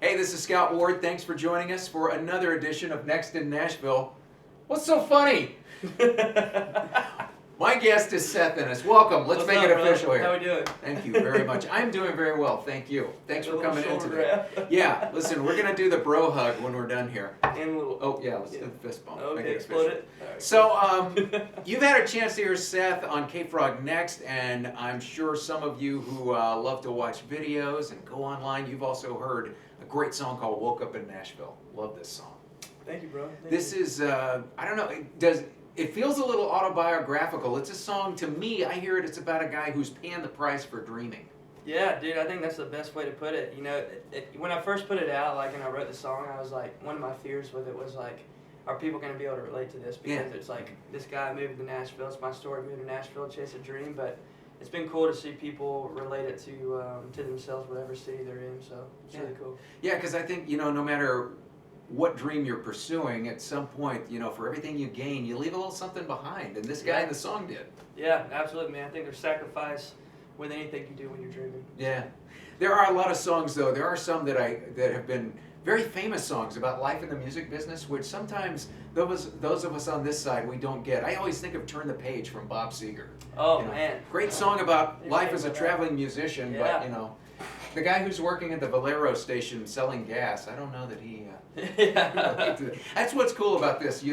Hey, this is Scout Ward. Thanks for joining us for another edition of Next in Nashville. What's so funny? My guest is Seth Ennis. Welcome. Let's make it official here. How we doing? Thank you very much. I'm doing very well. Thank you. Thanks for coming in today. Yeah, listen, we're going to do the bro hug when we're done here. And a little. Oh, yeah, let's do the fist bump. Make Okay, it explode official. it. Right. So, you've had a chance to hear Seth on K-Frog Next, and I'm sure some of you who love to watch videos and go online, you've also heard a great song called Woke Up in Nashville. Love this song. Thank you, bro. This is, I don't know, it feels a little autobiographical. It's a song, to me, I hear it's about a guy who's paying the price for dreaming. Yeah, dude, I think that's the best way to put it. You know, when I first put it out, like, and I wrote the song, I was like, one of my fears with it was like, are people going to be able to relate to this? Because it's like, this guy moved to Nashville. It's my story, moved to Nashville, chase a dream. But it's been cool to see people relate it to themselves, whatever city they're in. So it's really cool. Yeah, because I think, no matter what dream you're pursuing, at some point, for everything you gain, you leave a little something behind. And this guy in the song did. Yeah, absolutely, man. I think there's sacrifice with anything you do when you're dreaming. Yeah. There are a lot of songs, though. There are some that have been very famous songs about life in the music business, which sometimes those of us on this side, we don't get. I always think of Turn the Page from Bob Seger. Oh, man. Great song about life as a traveling musician, but, the guy who's working at the Valero station selling gas, I don't know that he... That's what's cool about this.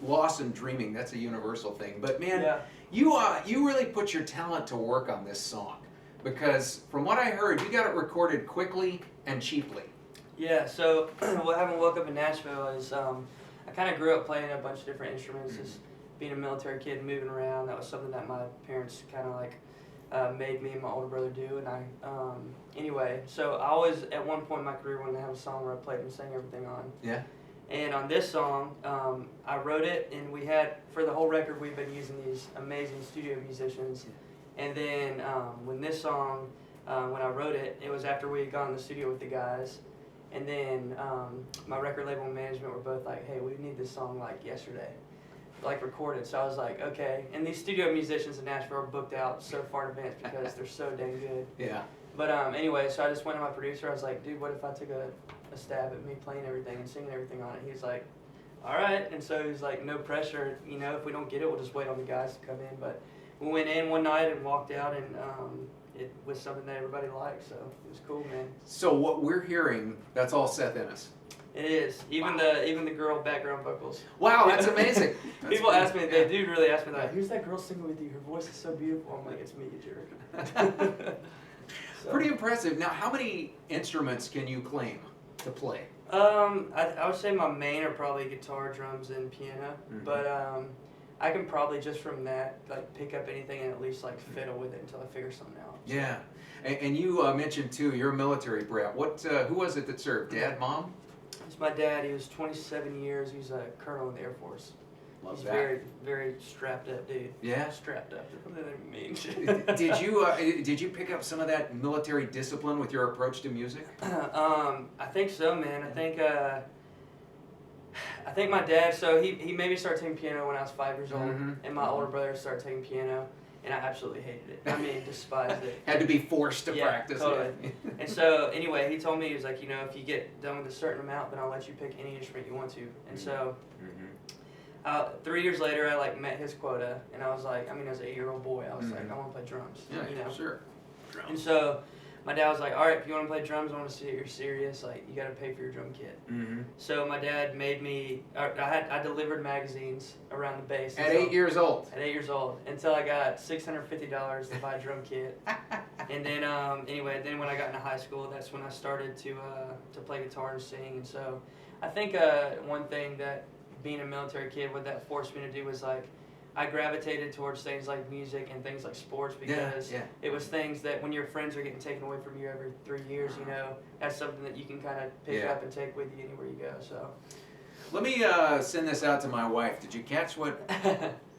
Loss and dreaming, that's a universal thing. But, man, you really put your talent to work on this song. Because from what I heard, you got it recorded quickly and cheaply. Yeah, so what happened Woke Up in Nashville is I kind of grew up playing a bunch of different instruments. Just being a military kid, moving around, that was something that my parents kind of like made me and my older brother do. And anyway, so I always, at one point in my career, wanted to have a song where I played and sang everything on. Yeah. And on this song, I wrote it, and we had, for the whole record, we've been using these amazing studio musicians. And then when this song, when I wrote it, it was after we had gone in the studio with the guys. And then my record label and management were both like, hey, we need this song like yesterday, like recorded. So I was like, okay. And these studio musicians in Nashville are booked out so far in advance because they're so dang good. Yeah. But anyway, so I just went to my producer. I was like, dude, what if I took a stab at me playing everything and singing everything on it? He's like, all right. And so he's like, no pressure. If we don't get it, we'll just wait on the guys to come in. But we went in one night and walked out, and it was something that everybody liked, so it was cool, man. So what we're hearing, that's all Seth Ennis. It is. Even the girl background vocals. Wow, that's amazing. People ask me, they do really ask me that, who's that girl singing with you? Her voice is so beautiful. I'm like, it's me, you jerk. Pretty impressive. Now, how many instruments can you claim to play? I would say my main are probably guitar, drums, and piano. But I can probably just from that like pick up anything and at least like fiddle with it until I figure something out. So. Yeah, and you mentioned too you're a military brat. Who was it that served? Dad, mom? It's my dad. He was 27 years. He's a colonel in the Air Force. Love He's that. very, very strapped up dude. Yeah. Strapped up. What does that mean? Did you pick up some of that military discipline with your approach to music? I think so, man. I think my dad, so he made me start taking piano when I was 5 years old, and my older brother started taking piano, and I absolutely hated it. I mean, despised it. Had to be forced to practice totally. it. And so, anyway, he told me, he was like, if you get done with a certain amount, then I'll let you pick any instrument you want to. And so, 3 years later, I like met his quota, and I was like, as an 8-year-old boy, I was like, I want to play drums. Yeah, sure. Drums. And so, my dad was like, all right, if you want to play drums, I want to see that you're serious. Like, you got to pay for your drum kit. So my dad made me. I delivered magazines around the base. At 8 years old. At 8 years old, until I got $650 to buy a drum kit. And then anyway, then when I got into high school, that's when I started to play guitar and sing. And so, I think one thing that being a military kid, what that forced me to do was like. I gravitated towards things like music and things like sports because it was things that when your friends are getting taken away from you every 3 years, that's something that you can kind of pick up and take with you anywhere you go. So, let me send this out to my wife. Did you catch what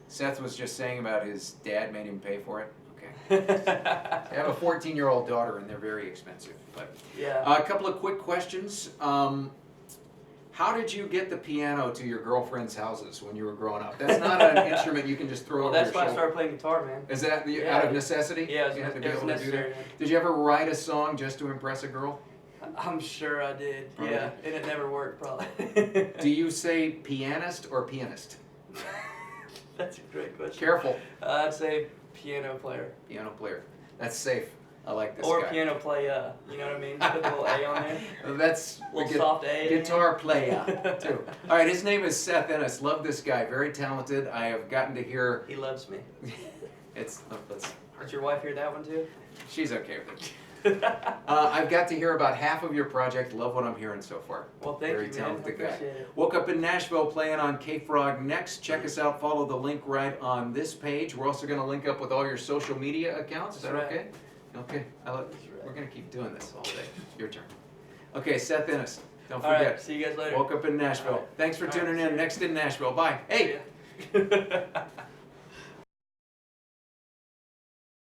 Seth was just saying about his dad made him pay for it? Okay. I have a 14-year-old daughter, and they're very expensive. But a couple of quick questions. How did you get the piano to your girlfriend's houses when you were growing up? That's not an instrument you can just throw over your shoulder. That's why I started playing guitar, man. Is that out of necessity? Yeah, you had to be it was able to do necessary. that? Did you ever write a song just to impress a girl? I'm sure I did. Probably. Yeah, and it never worked probably. Do you say pianist or pianist? That's a great question. Careful. I'd say piano player. Piano player. That's safe. I like this Or guy. piano playa. You know what I mean? Put the little A on there. That's A little soft A. guitar player too. All right, his name is Seth Ennis. Love this guy. Very talented. I have gotten to hear. He loves me. It's. Did your wife hear that one too? She's okay with it. I've got to hear about half of your project. Love what I'm hearing so far. Well, thank Very you, man. talented guy. Appreciate it. Woke up in Nashville playing on K-Frog next. Check us out. Follow the link right on this page. We're also going to link up with all your social media accounts. Is that That's okay? Okay. We're going to keep doing this all day. Your turn. Okay, Seth Ennis. Don't All forget. right, see you guys later. Woke up in Nashville. All right. Thanks for All right, tuning see in. ya. Next in Nashville. Bye. Hey. Yeah.